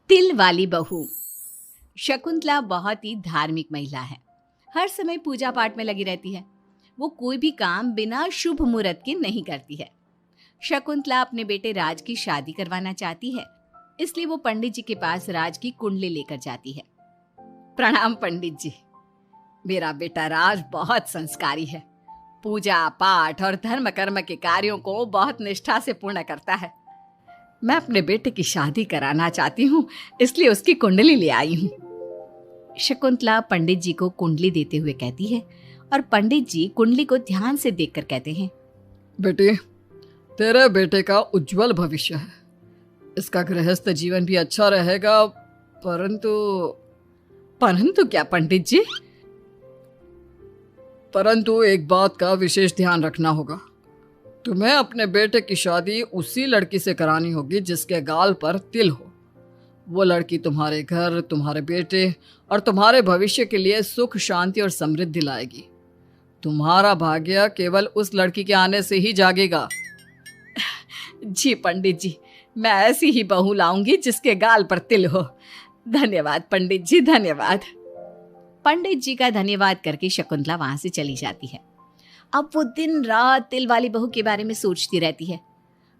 तिल वाली बहू। शकुंतला बहुत ही धार्मिक महिला है। हर समय पूजा पाठ में लगी रहती है। वो कोई भी काम बिना शुभ मुहूर्त के नहीं करती है। शकुंतला अपने बेटे राज की शादी करवाना चाहती है, इसलिए वो पंडित जी के पास राज की कुंडली लेकर जाती है। प्रणाम पंडित जी, मेरा बेटा राज बहुत संस्कारी है। पूजा पाठ और धर्म कर्म के कार्यों को बहुत निष्ठा से पूर्ण करता है। मैं अपने बेटे की शादी कराना चाहती हूँ, इसलिए उसकी कुंडली ले आई हूँ। शकुंतला पंडित जी को कुंडली देते हुए कहती है और पंडित जी कुंडली को ध्यान से देखकर कहते हैं, बेटे, तेरे बेटे का उज्जवल भविष्य है। इसका गृहस्थ जीवन भी अच्छा रहेगा, परंतु क्या पंडित जी? परंतु एक बात का विशेष ध्यान रखना होगा। तुम्हें अपने बेटे की शादी उसी लड़की से करानी होगी जिसके गाल पर तिल हो। वो लड़की तुम्हारे घर, तुम्हारे बेटे और तुम्हारे भविष्य के लिए सुख, शांति और समृद्धि लाएगी। तुम्हारा भाग्य केवल उस लड़की के आने से ही जागेगा। जी पंडित जी, मैं ऐसी ही बहू लाऊंगी जिसके गाल पर तिल हो। धन्यवाद पंडित जी, धन्यवाद। पंडित जी का धन्यवाद करके शकुंतला वहां से चली जाती है। अब वो दिन रात तिल वाली बहू के बारे में सोचती रहती है।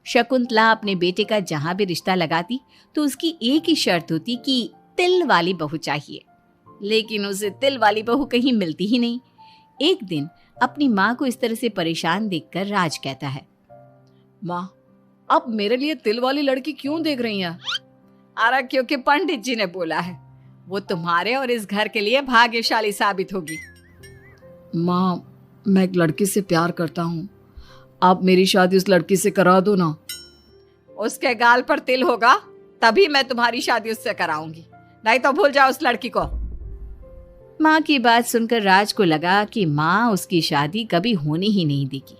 शकुंतला अपने बेटे का जहां भी रिश्ता लगाती तो उसकी एक ही शर्त होती कि तिल वाली बहू चाहिए, लेकिन उसे तिल वाली बहू कहीं मिलती ही नहीं। एक दिन अपनी माँ को इस तरह से परेशान देखकर राज कहता है, माँ, आप मेरे लिए तिल वाली लड़की क्यों देख रही हैं? अरे क्योंकि पंडित जी ने बोला है, वो तुम्हारे और इस घर के लिए भाग्यशाली साबित होगी। माँ, मैं एक लड़की से प्यार करता हूँ। आप मेरी शादी उस लड़की से करा दो ना। उसके गाल पर तिल होगा तभी मैं तुम्हारी शादी उससे कराऊंगी, नहीं तो भूल जाओ उस लड़की को। माँ की बात सुनकर राज को लगा कि माँ उसकी शादी कभी होने ही नहीं देगी,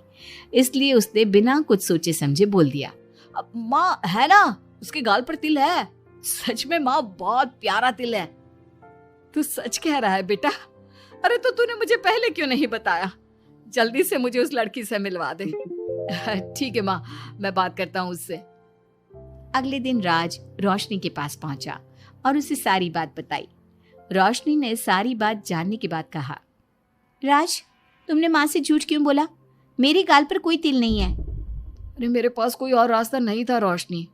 इसलिए उसने बिना कुछ सोचे समझे बोल दिया, अब माँ है ना, उसके गाल पर तिल है। सच में माँ, बहुत प्यारा तिल है। तू सच कह रहा है बेटा? अरे तो तूने मुझे पहले क्यों नहीं बताया? जल्दी से मुझे उस लड़की से मिलवा दे। ठीक है माँ, मैं बात करता हूँ उससे। अगले दिन राज रोशनी के पास पहुंचा और उसे सारी बात बताई। रोशनी ने सारी बात जानने के बाद कहा, राज, तुमने माँ से झूठ क्यों बोला? मेरे गाल पर कोई तिल नहीं है। अरे मेरे पास कोई और रास्ता नहीं था रोशनी।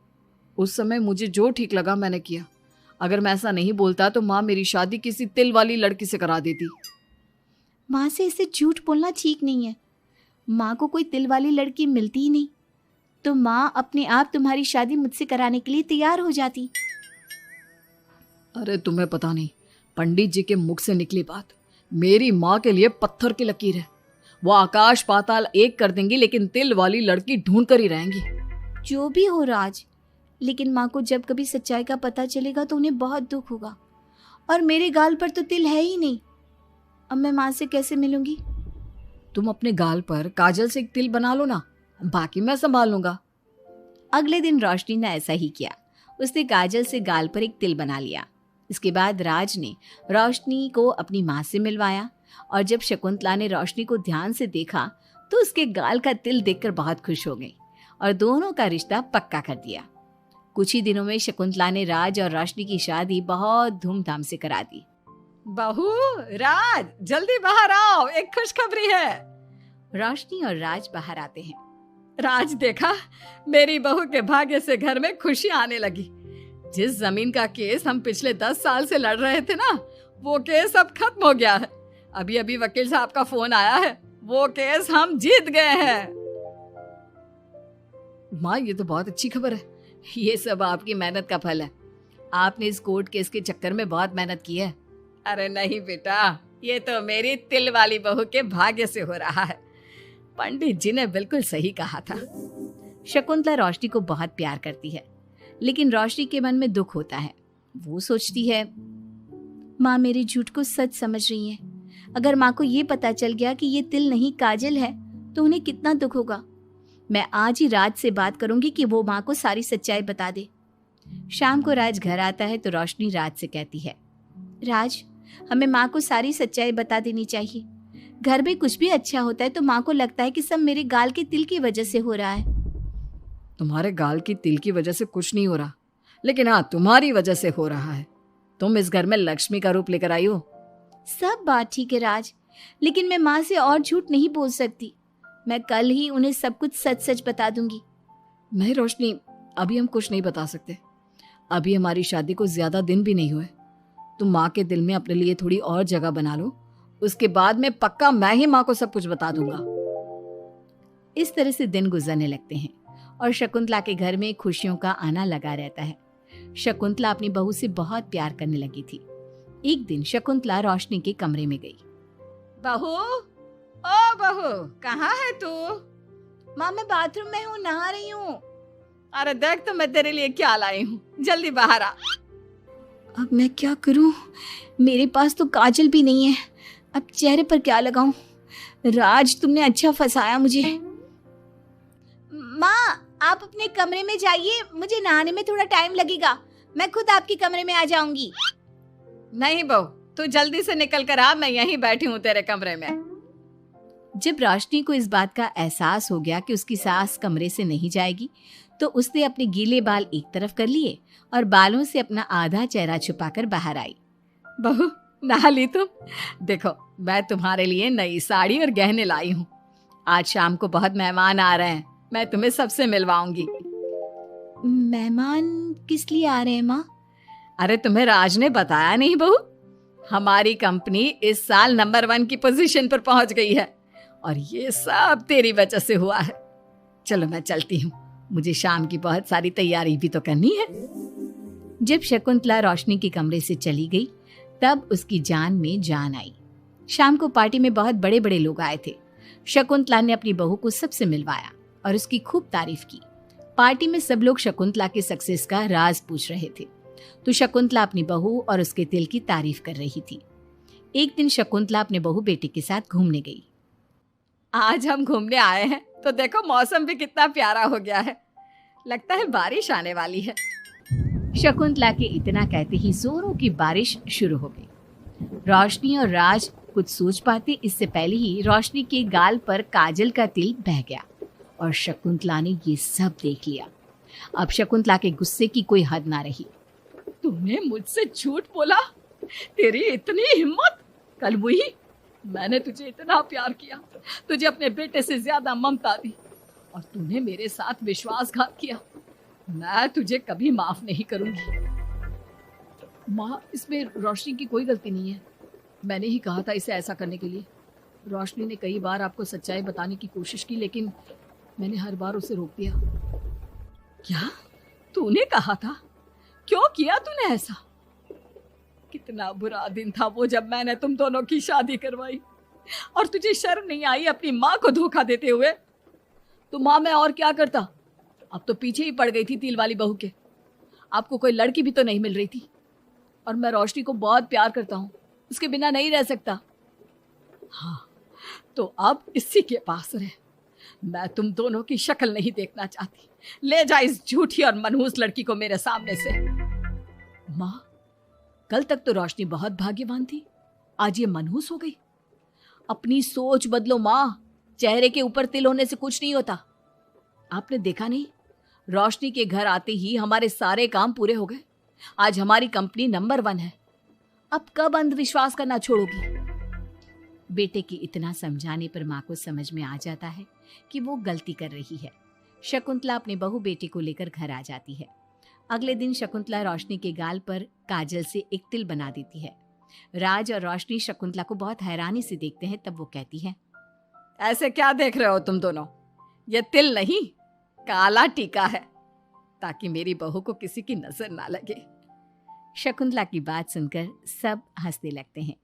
उस समय मुझे जो ठीक लगा मैंने किया। अगर मैं ऐसा नहीं बोलता तो माँ मेरी शादी किसी तिल वाली लड़की से करा देती। माँ से इसे झूठ बोलना ठीक नहीं है। माँ को कोई तिल वाली लड़की मिलती ही नहीं, तो माँ अपने आप तुम्हारी शादी मुझसे कराने के लिए तैयार हो जाती। अरे तुम्हें पता नहीं, पंडित जी के मुख से निकली बात मेरी माँ के लिए पत्थर की लकीर है। वो आकाश पाताल एक कर देंगी, लेकिन तिल वाली लड़की ढूंढ कर ही रहेंगी। जो भी हो राज, लेकिन माँ को जब कभी सच्चाई का पता चलेगा तो उन्हें बहुत दुख होगा। और मेरे गाल पर तो तिल है ही नहीं, अब मैं माँ से कैसे मिलूंगी? तुम अपने गाल पर काजल से एक तिल बना लो ना, बाकी मैं संभाल लूंगा। अगले दिन रोशनी ने ऐसा ही किया। उसने काजल से गाल पर एक तिल बना लिया। इसके बाद राज ने रोशनी को अपनी माँ से मिलवाया, और जब शकुंतला ने रोशनी को ध्यान से देखा तो उसके गाल का तिल देखकर बहुत खुश हो गई और दोनों का रिश्ता पक्का कर दिया। कुछ ही दिनों में शकुंतला ने राज और रोशनी की शादी बहुत धूमधाम से करा दी। बहू, राज, जल्दी बाहर आओ, एक खुशखबरी है। रोशनी और राज बाहर आते हैं। राज, देखा, मेरी बहू के भाग्य से घर में खुशी आने लगी। जिस जमीन का केस हम पिछले 10 साल से लड़ रहे थे ना, वो केस अब खत्म हो गया है। अभी अभी वकील साहब का फोन आया है, वो केस हम जीत गए हैं। माँ, ये तो बहुत अच्छी खबर है। ये सब आपकी मेहनत का फल है। आपने इस कोर्ट केस के चक्कर में बहुत मेहनत की है। अरे नहीं बेटा, ये तो मेरी तिल वाली बहू के भाग्य से हो रहा है। पंडित जी ने बिल्कुल सही कहा था। शकुंतला रोशनी को बहुत प्यार करती है, लेकिन रोशनी के मन में दुख होता है। वो सोचती है, माँ मेरे झूठ को सच समझ रही है। अगर माँ को ये पता चल गया कि ये तिल नहीं काजल है तो उन्हें कितना दुख होगा। मैं आज ही राज से बात करूंगी कि वो माँ को सारी सच्चाई बता दे। शाम को राज घर आता है तो रोशनी राज से कहती है, राज, हमें माँ को सारी सच्चाई बता देनी चाहिए। घर में कुछ भी अच्छा होता है तो माँ को लगता है कि सब मेरे गाल के तिल की वजह से हो रहा है। तुम्हारे गाल की तिल की वजह से कुछ नहीं हो रहा। लेकिन हाँ, तुम्हारी वजह से हो रहा है। तुम इस घर में लक्ष्मी का रूप लेकर आई हो। सब बात ठीक है राज, लेकिन मैं माँ से और झूठ नहीं बोल सकती। मैं कल ही उन्हें सब कुछ सच सच बता दूंगी। नहीं रोशनी, अभी हम कुछ नहीं बता सकते। अभी हमारी शादी को ज्यादा दिन भी नहीं हुए। तुम माँ के दिल में अपने लिए थोड़ी और जगह बना लो, उसके बाद में पक्का मैं ही माँ को सब कुछ बता दूंगा। इस तरह से दिन गुजरने लगते हैं और शकुंतला के घर में खुशियों का आना लगा रहता है। शकुंतला अपनी बहू से बहुत प्यार करने लगी थी। एक दिन शकुंतला रोशनी के कमरे में गई। बहू, ओ बहू, कहाँ है तू? माँ मैं बाथरूम में हूँ, नहा रही हूँ। अरे देख तो मैं तेरे लिए क्या लाई हूँ, जल्दी बाहर आ। अब मैं क्या करूँ? मेरे पास तो काजल भी नहीं है, अब चेहरे पर क्या लगाऊं? राज तुमने अच्छा फंसाया मुझे। माँ आप अपने कमरे में जाइए, मुझे नहाने में थोड़ा टाइम लगेगा, मैं खुद आपके कमरे में आ जाऊंगी। नहीं बहू, तू जल्दी से निकल कर आ, मैं यहीं बैठी हूँ तेरे कमरे में। जब रोशनी को इस बात का एहसास हो गया कि उसकी सास कमरे से नहीं जाएगी, तो उसने अपने गीले बाल एक तरफ कर लिए और बालों से अपना आधा चेहरा छुपाकर बाहर आई। बहू नहा ली तुम? देखो मैं तुम्हारे लिए नई साड़ी और गहने लाई हूँ। आज शाम को बहुत मेहमान आ रहे हैं, मैं तुम्हें सबसे मिलवाऊंगी। मेहमान किस लिए आ रहे हैं माँ? अरे तुम्हें राज ने बताया नहीं बहू? हमारी कंपनी इस साल नंबर 1 की पोजीशन पर पहुंच गई है और ये सब तेरी वजह से हुआ है। चलो मैं चलती हूँ, मुझे शाम की बहुत सारी तैयारी भी तो करनी है। जब शकुंतला रोशनी के कमरे से चली गई तब उसकी जान में जान आई। शाम को पार्टी में बहुत बड़े बड़े लोग आए थे। शकुंतला ने अपनी बहू को सबसे मिलवाया और उसकी खूब तारीफ की। पार्टी में सब लोग शकुंतला के सक्सेस का राज पूछ रहे थे, तो शकुंतला अपनी बहू और उसके दिल की तारीफ कर रही थी। एक दिन शकुंतला अपने बहू बेटे के साथ घूमने गई। आज हम घूमने आए हैं तो देखो मौसम भी कितना प्यारा हो गया है, लगता है बारिश आने वाली है। शकुंतला के इतना कहते ही जोरों की बारिश शुरू हो गई। रोशनी और राज कुछ सोच पाते इससे पहले ही रोशनी के गाल पर काजल का तिल बह गया और शकुंतला ने ये सब देख लिया। अब शकुंतला के गुस्से की कोई हद ना रही। तूने मुझसे झूठ बोला? तेरी इतनी हिम्मत? कल वही मैंने तुझे इतना प्यार किया, तुझे अपने बेटे से ज्यादा ममता दी और तूने मेरे साथ विश्वासघात किया। मैं तुझे कभी माफ नहीं करूंगी। माँ, इसमें रोशनी की कोई गलती नहीं है, मैंने ही कहा था इसे ऐसा करने के लिए। रोशनी ने कई बार आपको सच्चाई बताने की कोशिश की, लेकिन मैंने हर बार उसे रोक दिया। क्या तूने कहा था? क्यों किया तूने ऐसा? कितना बुरा दिन था वो जब मैंने तुम दोनों की शादी करवाई और तुझे शर्म नहीं आई अपनी माँ को धोखा देते हुए। तो माँ मैं और क्या करता, अब तो पीछे ही पड़ गई थी तिल वाली बहू के। आपको कोई लड़की भी तो नहीं मिल रही थी और मैं रोशनी को बहुत प्यार करता हूँ, उसके बिना नहीं रह सकता। हाँ तो अब इसी के पास रहे, मैं तुम दोनों की शक्ल नहीं देखना चाहती। ले जा इस झूठी और मनहूस लड़की को मेरे सामने से। माँ, कल तक तो रोशनी बहुत भाग्यवान थी, आज ये मनहूस हो गई। अपनी सोच बदलो माँ, चेहरे के ऊपर तिल होने से कुछ नहीं होता। आपने देखा नहीं, रोशनी के घर आते ही हमारे सारे काम पूरे हो गए। आज हमारी कंपनी नंबर 1 है। अब कब अंधविश्वास करना छोड़ोगी? बेटे के इतना समझाने पर माँ को समझ में आ जाता है कि वो गलती कर रही है। शकुंतला अपने बहू बेटे को लेकर घर आ जाती है। अगले दिन शकुंतला रोशनी के गाल पर काजल से एक तिल बना देती है। राज और रोशनी शकुंतला को बहुत हैरानी से देखते हैं। तब वो कहती है, ऐसे क्या देख रहे हो तुम दोनों? ये तिल नहीं, काला टीका है, ताकि मेरी बहू को किसी की नजर ना लगे। शकुंतला की बात सुनकर सब हंसने लगते हैं।